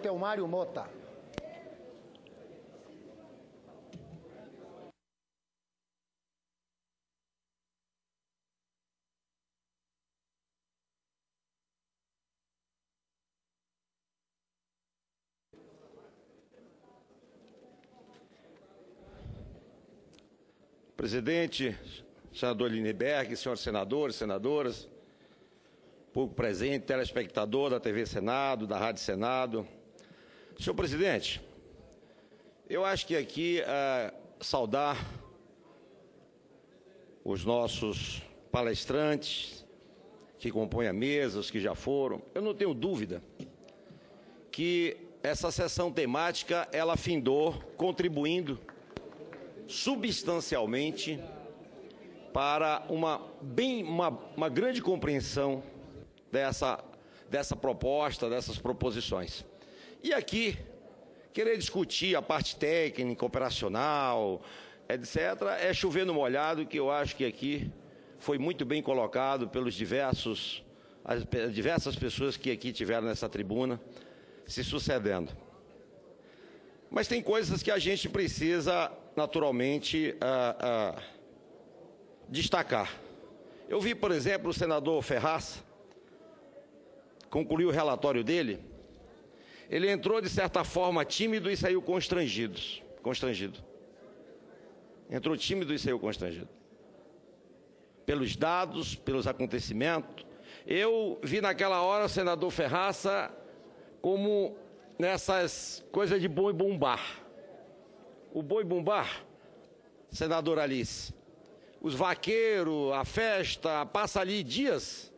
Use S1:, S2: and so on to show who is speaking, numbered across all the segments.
S1: Telmário Mota.
S2: Presidente, senador Lindbergh, senhores senadores, senadoras, público presente, telespectador da TV Senado, da Rádio Senado. Senhor presidente, eu acho que aqui saudar os nossos palestrantes que compõem a mesa, os que já foram. Eu não tenho dúvida que essa sessão temática, ela findou contribuindo substancialmente para uma grande compreensão dessa proposta, dessas proposições. E aqui, querer discutir a parte técnica, operacional, etc., é chover no molhado, que eu acho que aqui foi muito bem colocado pelos as diversas pessoas que aqui tiveram nessa tribuna, se sucedendo. Mas tem coisas que a gente precisa, naturalmente, destacar. Eu vi, por exemplo, o senador Ferraz concluir o relatório dele. Ele entrou, de certa forma, tímido e saiu constrangido. Entrou tímido e saiu constrangido. Pelos dados, pelos acontecimentos. Eu vi naquela hora o senador Ferraz como nessas coisas de boi bombar. O boi bombar, senador Alice, os vaqueiros, a festa, passa ali dias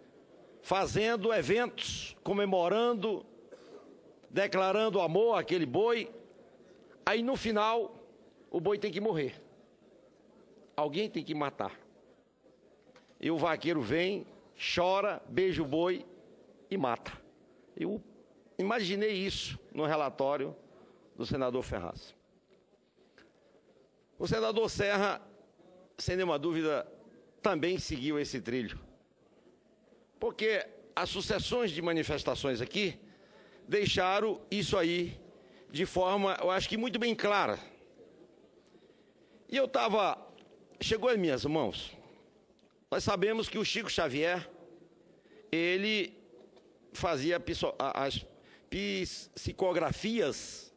S2: fazendo eventos, comemorando, declarando amor àquele boi. Aí no final, o boi tem que morrer. Alguém tem que matar. E o vaqueiro vem, chora, beija o boi e mata. Eu imaginei isso no relatório do senador Ferraz. O senador Serra, sem nenhuma dúvida, também seguiu esse trilho. Porque as sucessões de manifestações aqui deixaram isso aí de forma, eu acho que muito bem clara. E chegou às minhas mãos, nós sabemos que o Chico Xavier, ele fazia as psicografias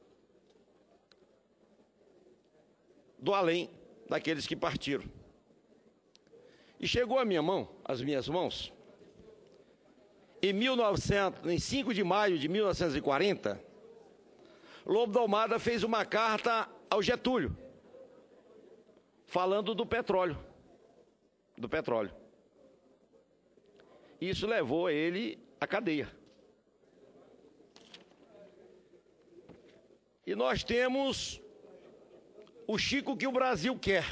S2: do além daqueles que partiram. E chegou às minhas mãos, em 5 de maio de 1940, Lobo da Almada fez uma carta ao Getúlio, falando do petróleo. Isso levou ele à cadeia. E nós temos o Chico que o Brasil quer.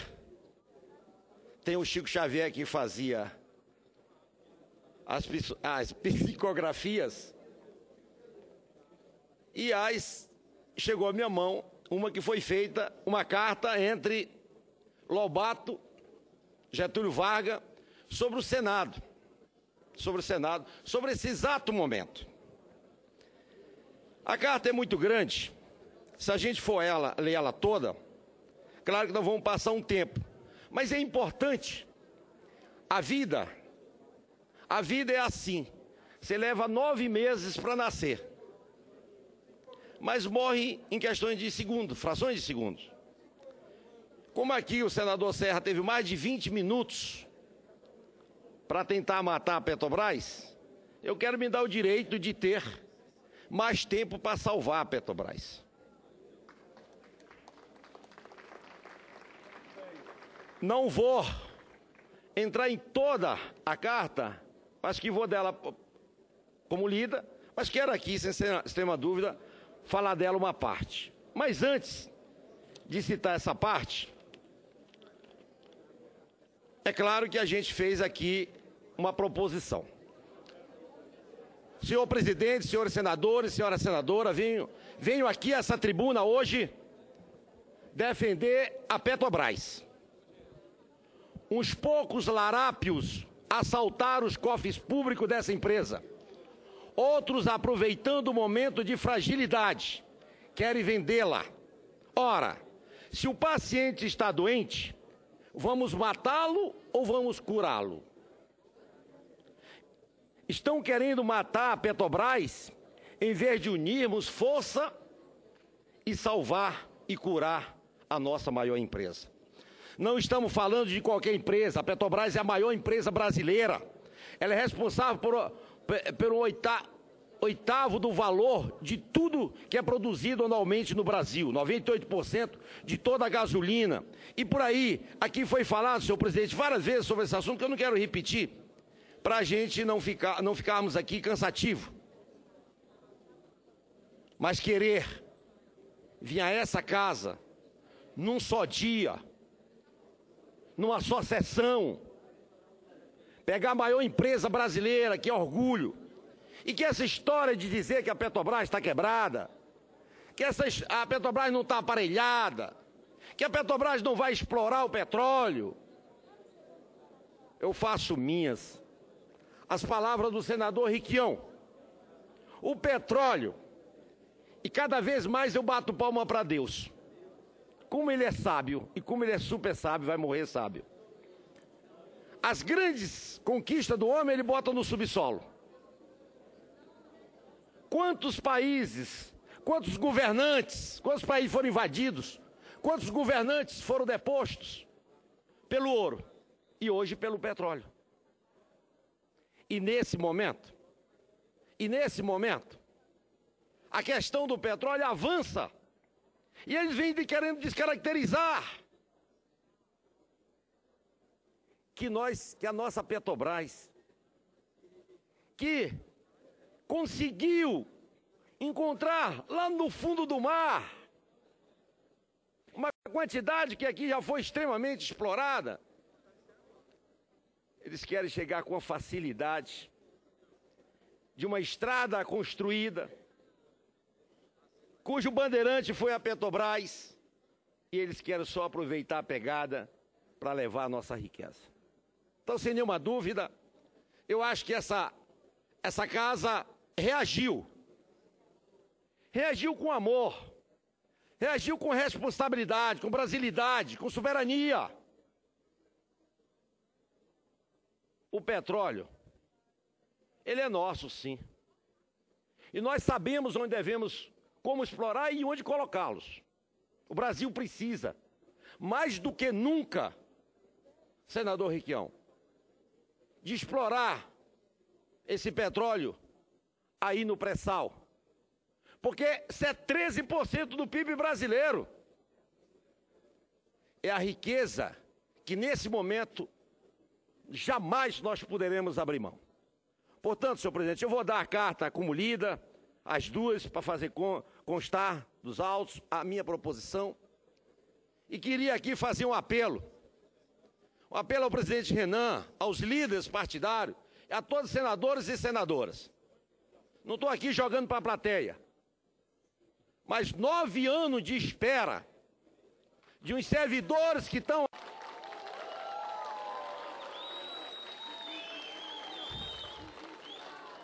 S2: Tem o Chico Xavier que fazia as psicografias e chegou à minha mão uma que foi feita, uma carta entre Lobato, Getúlio Vargas, sobre o Senado, sobre esse exato momento. A carta é muito grande, se a gente for ler ela toda, claro que nós vamos passar um tempo, mas é importante. A vida é assim, você leva 9 meses para nascer, mas morre em questões de segundos, frações de segundos. Como aqui o senador Serra teve mais de 20 minutos para tentar matar a Petrobras, eu quero me dar o direito de ter mais tempo para salvar a Petrobras. Não vou entrar em toda a carta, acho que vou dela como lida, mas quero aqui, sem nenhuma dúvida, falar dela uma parte. Mas antes de citar essa parte, é claro que a gente fez aqui uma proposição. Senhor presidente, senhores senadores, senhora senadora, venho aqui a essa tribuna hoje defender a Petrobras. Uns poucos larápios assaltaram os cofres públicos dessa empresa. Outros, aproveitando o momento de fragilidade, querem vendê-la. Ora, se o paciente está doente, vamos matá-lo ou vamos curá-lo? Estão querendo matar a Petrobras em vez de unirmos força e salvar e curar a nossa maior empresa. Não estamos falando de qualquer empresa. A Petrobras é a maior empresa brasileira. Ela é responsável pelo oitavo do valor de tudo que é produzido anualmente no Brasil, 98% de toda a gasolina. E por aí, aqui foi falado, senhor presidente, várias vezes sobre esse assunto, que eu não quero repetir, para a gente não ficarmos aqui cansativo. Mas querer vir a essa casa, num só dia, numa só sessão, pegar a maior empresa brasileira, que é orgulho, e que essa história de dizer que a Petrobras está quebrada, que a Petrobras não está aparelhada, que a Petrobras não vai explorar o petróleo, eu faço minhas as palavras do senador Requião. O petróleo, e cada vez mais eu bato palma para Deus. Como ele é sábio e como ele é super sábio, vai morrer sábio. As grandes conquistas do homem ele bota no subsolo. Quantos países, quantos governantes, quantos países foram invadidos, quantos governantes foram depostos pelo ouro e hoje pelo petróleo. E nesse momento, a questão do petróleo avança. E eles vêm querendo descaracterizar que a nossa Petrobras, que conseguiu encontrar lá no fundo do mar uma quantidade que aqui já foi extremamente explorada, eles querem chegar com a facilidade de uma estrada construída, cujo bandeirante foi a Petrobras, e eles querem só aproveitar a pegada para levar a nossa riqueza. Então, sem nenhuma dúvida, eu acho que essa casa reagiu com amor, reagiu com responsabilidade, com brasilidade, com soberania. O petróleo, ele é nosso, sim. E nós sabemos onde devemos, como explorar e onde colocá-los. O Brasil precisa, mais do que nunca, senador Requião, de explorar esse petróleo aí no pré-sal. Porque isso é 13% do PIB brasileiro. É a riqueza que, nesse momento, jamais nós poderemos abrir mão. Portanto, senhor presidente, eu vou dar a carta como lida, as duas, para fazer constar dos autos a minha proposição. E queria aqui fazer um apelo ao presidente Renan, aos líderes partidários, a todos os senadores e senadoras. Não estou aqui jogando para a plateia, mas 9 anos de espera de uns servidores que estão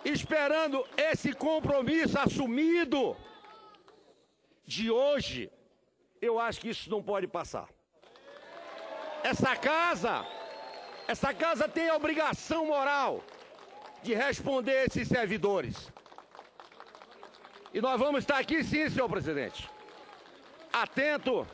S2: esperando esse compromisso assumido de hoje. Eu acho que isso não pode passar. Essa casa tem a obrigação moral de responder a esses servidores. E nós vamos estar aqui sim, senhor presidente, atento.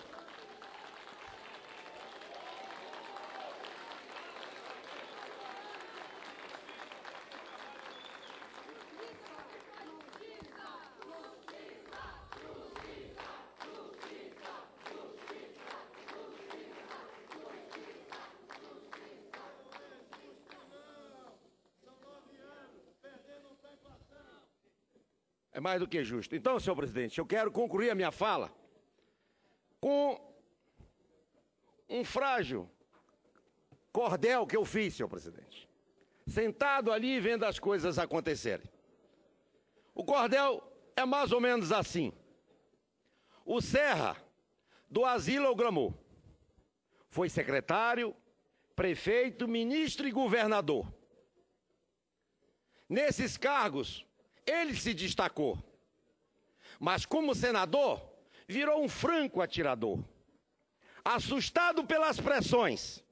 S2: É mais do que justo. Então, senhor presidente, eu quero concluir a minha fala com um frágil cordel que eu fiz, senhor presidente. Sentado ali vendo as coisas acontecerem. O cordel é mais ou menos assim. O Serra, do asilo ao Gramu, foi secretário, prefeito, ministro e governador. Nesses cargos, ele se destacou. Mas como senador, virou um franco atirador. Assustado pelas pressões,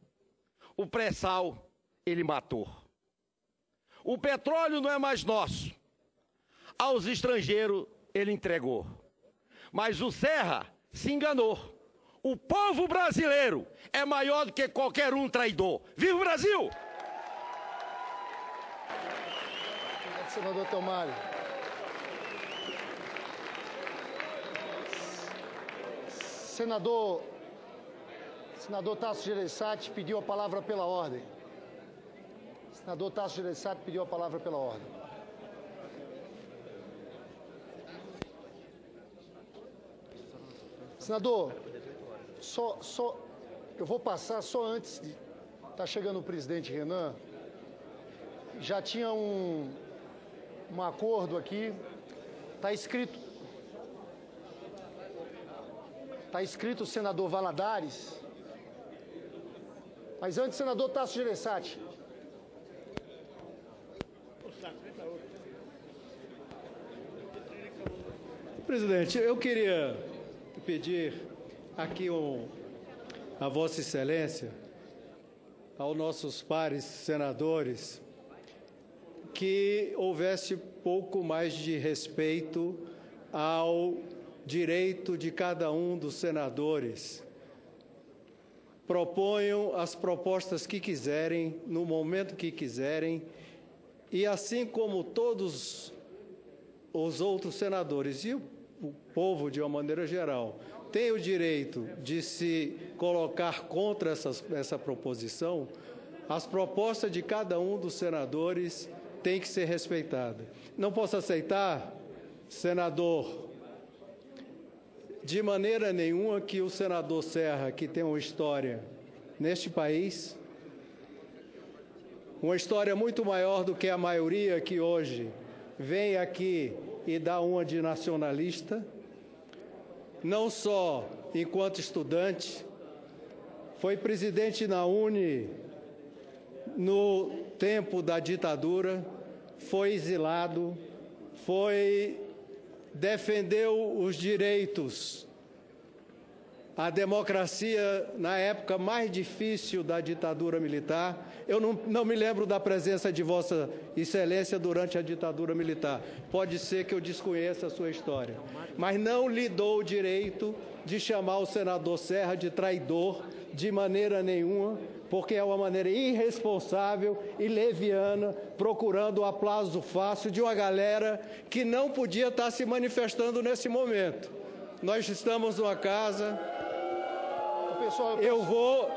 S2: o pré-sal ele matou. O petróleo não é mais nosso. Aos estrangeiros ele entregou. Mas o Serra se enganou. O povo brasileiro é maior do que qualquer um traidor. Viva o Brasil!
S1: Senador Tomário. Senador Tasso Gereissati pediu a palavra pela ordem. Senador Tasso Gereissati pediu a palavra pela ordem. Senador, eu vou passar só antes de... Está chegando o presidente Renan. Já tinha um acordo aqui. Está escrito o senador Valadares. Mas antes, senador Tasso Gereissati.
S3: Presidente, eu queria pedir aqui a Vossa Excelência, aos nossos pares senadores, que houvesse pouco mais de respeito ao direito de cada um dos senadores. Proponham as propostas que quiserem, no momento que quiserem, e assim como todos os outros senadores e o povo, de uma maneira geral, tem o direito de se colocar contra essa proposição, as propostas de cada um dos senadores têm que ser respeitadas. Não posso aceitar, senador, de maneira nenhuma que o senador Serra, que tem uma história neste país, uma história muito maior do que a maioria que hoje vem aqui e dá uma de nacionalista, não só enquanto estudante, foi presidente na UNE no tempo da ditadura, foi exilado, defendeu os direitos, a democracia na época mais difícil da ditadura militar. Eu não me lembro da presença de Vossa Excelência durante a ditadura militar. Pode ser que eu desconheça a sua história. Mas não lhe dou o direito de chamar o senador Serra de traidor de maneira nenhuma, porque é uma maneira irresponsável e leviana, procurando o aplauso fácil de uma galera que não podia estar se manifestando nesse momento. Nós estamos numa casa...
S1: Pessoal,
S3: eu vou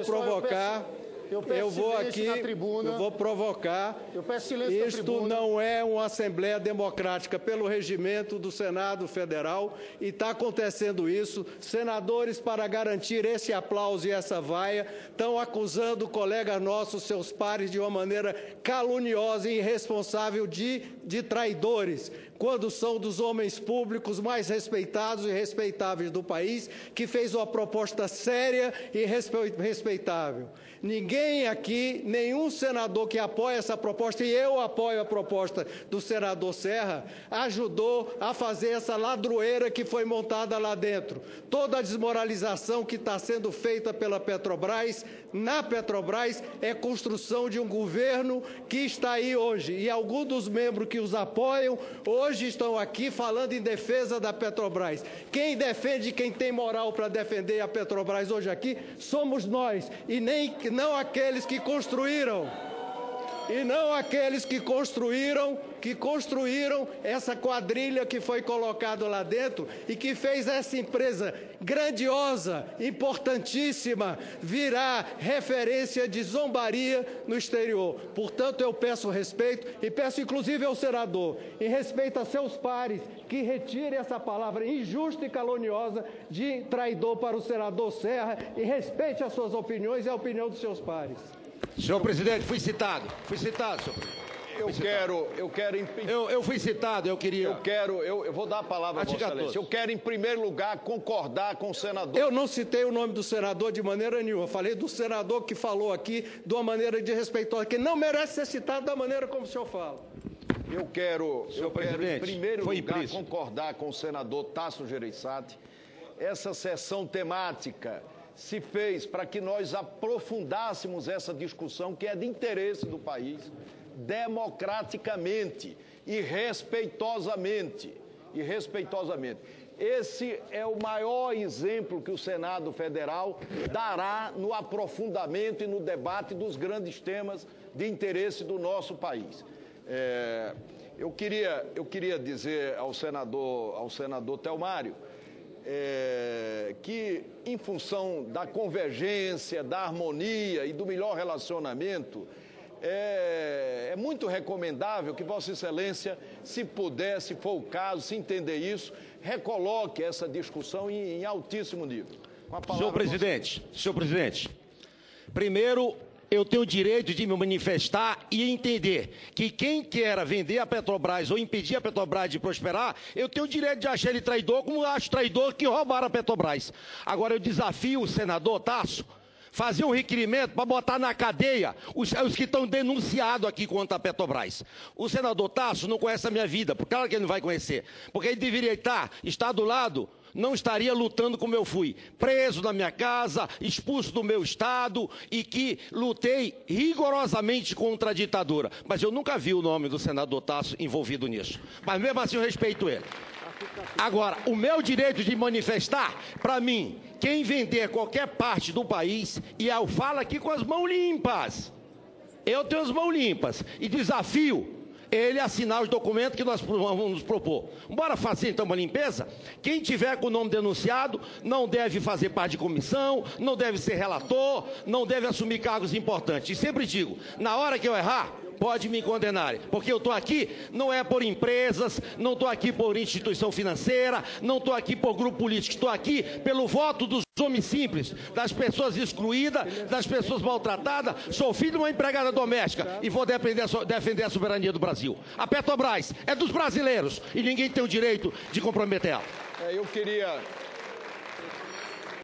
S3: provocar... Eu vou aqui, eu vou provocar.
S1: Eu peço silêncio na tribuna.
S3: Isto não é uma Assembleia Democrática pelo regimento do Senado Federal e está acontecendo isso. Senadores, para garantir esse aplauso e essa vaia, estão acusando colegas nossos, seus pares, de uma maneira caluniosa e irresponsável de traidores, quando são dos homens públicos mais respeitados e respeitáveis do país, que fez uma proposta séria e respeitável. Ninguém aqui, nenhum senador que apoia essa proposta, e eu apoio a proposta do senador Serra, ajudou a fazer essa ladroeira que foi montada lá dentro. Toda a desmoralização que está sendo feita pela Petrobras, na Petrobras, é construção de um governo que está aí hoje. E alguns dos membros que os apoiam, hoje estão aqui falando em defesa da Petrobras. Quem defende, quem tem moral para defender a Petrobras hoje aqui, somos nós, e não aqueles que construíram. E não aqueles que construíram essa quadrilha que foi colocada lá dentro e que fez essa empresa grandiosa, importantíssima, virar referência de zombaria no exterior. Portanto, eu peço respeito e peço inclusive ao senador, em respeito a seus pares, que retire essa palavra injusta e caluniosa de traidor para o senador Serra e respeite as suas opiniões e a opinião dos seus pares.
S2: Senhor presidente, fui citado, senhor. Eu fui citado,
S4: eu vou dar a palavra a Vossa Excelência. Eu quero, em primeiro lugar, concordar com o senador.
S3: Eu não citei o nome do senador de maneira nenhuma. Eu falei do senador que falou aqui de uma maneira desrespeitosa, que não merece ser citado da maneira como o senhor fala.
S4: Eu quero em primeiro lugar, concordar com o senador Tasso Gereissati. Essa sessão temática se fez para que nós aprofundássemos essa discussão que é de interesse do país, democraticamente e respeitosamente. Esse é o maior exemplo que o Senado Federal dará no aprofundamento e no debate dos grandes temas de interesse do nosso país. Eu queria dizer ao senador Telmário que, em função da convergência, da harmonia e do melhor relacionamento, é muito recomendável que Vossa Excelência, se puder, se for o caso, se entender isso, recoloque essa discussão em altíssimo nível.
S2: Senhor presidente, primeiro eu tenho o direito de me manifestar e entender que quem quer vender a Petrobras ou impedir a Petrobras de prosperar, eu tenho o direito de achar ele traidor, como acho traidor que roubaram a Petrobras. Agora eu desafio o senador Tasso fazer um requerimento para botar na cadeia os que estão denunciados aqui contra a Petrobras. O senador Tasso não conhece a minha vida, claro que ele não vai conhecer, porque ele deveria estar do lado, não estaria lutando como eu fui, preso na minha casa, expulso do meu estado e que lutei rigorosamente contra a ditadura. Mas eu nunca vi o nome do senador Tasso envolvido nisso. Mas mesmo assim eu respeito ele. Agora, o meu direito de manifestar, para mim, quem vender qualquer parte do país, e eu falo aqui com as mãos limpas, eu tenho as mãos limpas, e desafio ele a assinar os documentos que nós vamos nos propor. Bora fazer então uma limpeza? Quem tiver com o nome denunciado não deve fazer parte de comissão, não deve ser relator, não deve assumir cargos importantes. E sempre digo, na hora que eu errar, pode me condenarem, porque eu estou aqui não é por empresas, não estou aqui por instituição financeira, não estou aqui por grupo político, estou aqui pelo voto dos homens simples, das pessoas excluídas, das pessoas maltratadas. Sou filho de uma empregada doméstica e vou defender a soberania do Brasil. A Petrobras é dos brasileiros e ninguém tem o direito de comprometer ela.
S4: Eu queria